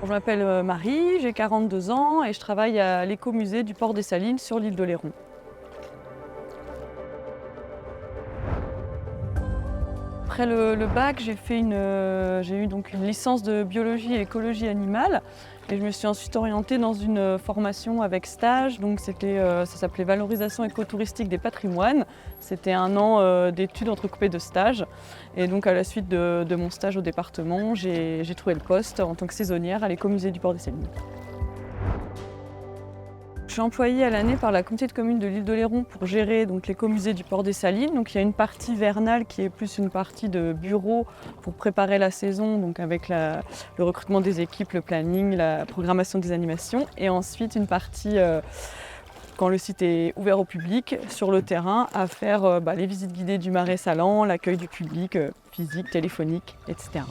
Je m'appelle Marie, j'ai 42 ans et je travaille à l'écomusée du port des Salines sur l'île d'Oléron. Après le bac, j'ai eu donc une licence de biologie et écologie animale et je me suis ensuite orientée dans une formation avec stage. Donc ça s'appelait valorisation écotouristique des patrimoines. C'était un an d'études entrecoupées de stages. Et donc à la suite de mon stage au département, j'ai trouvé le poste en tant que saisonnière à l'écomusée du port des Salines. Je suis employée à l'année par la communauté de communes de l'île d'Oléron pour gérer donc, l'écomusée du port des Salines. Donc, il y a une partie vernale qui est plus une partie de bureau pour préparer la saison, donc avec le recrutement des équipes, le planning, la programmation des animations. Et ensuite une partie quand le site est ouvert au public, sur le terrain, à faire les visites guidées du Marais Salan, l'accueil du public physique, téléphonique, etc.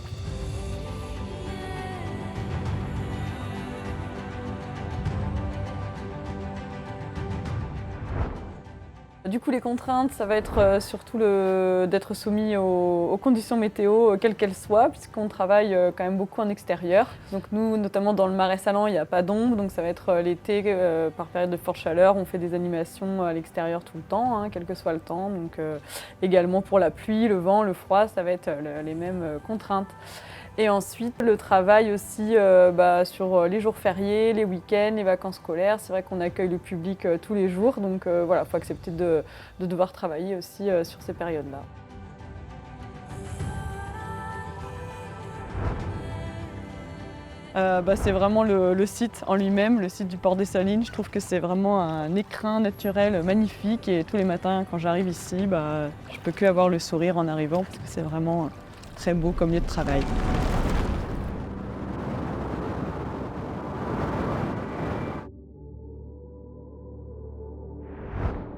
Du coup, les contraintes, ça va être surtout d'être soumis aux conditions météo, quelles qu'elles soient, puisqu'on travaille quand même beaucoup en extérieur. Donc nous, notamment dans le Marais Salan, il n'y a pas d'ombre, donc ça va être l'été, par période de forte chaleur, on fait des animations à l'extérieur tout le temps, hein, quel que soit le temps. Donc également pour la pluie, le vent, le froid, ça va être les mêmes contraintes. Et ensuite, le travail aussi sur les jours fériés, les week-ends, les vacances scolaires. C'est vrai qu'on accueille le public tous les jours, donc il faut accepter de devoir travailler aussi sur ces périodes-là. C'est vraiment le site en lui-même, le site du port des Salines. Je trouve que c'est vraiment un écrin naturel magnifique et tous les matins quand j'arrive ici, je peux que avoir le sourire en arrivant parce que c'est vraiment très beau comme lieu de travail.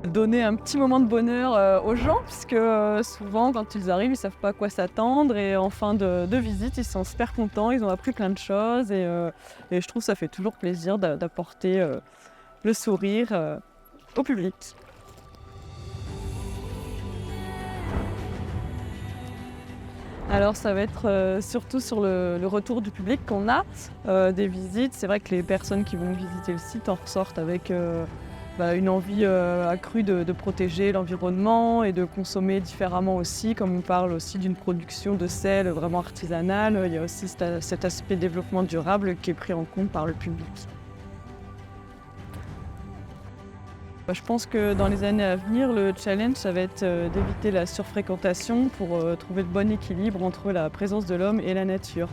Donner un petit moment de bonheur aux gens, puisque souvent quand ils arrivent, ils ne savent pas à quoi s'attendre et en fin de visite, ils sont super contents, ils ont appris plein de choses et je trouve que ça fait toujours plaisir d'apporter le sourire au public. Alors ça va être surtout sur le retour du public qu'on a des visites. C'est vrai que les personnes qui vont visiter le site en ressortent avec une envie accrue de protéger l'environnement et de consommer différemment aussi, comme on parle aussi d'une production de sel vraiment artisanale. Il y a aussi cet aspect développement durable qui est pris en compte par le public. Je pense que dans les années à venir, le challenge, ça va être d'éviter la surfréquentation pour trouver le bon équilibre entre la présence de l'homme et la nature.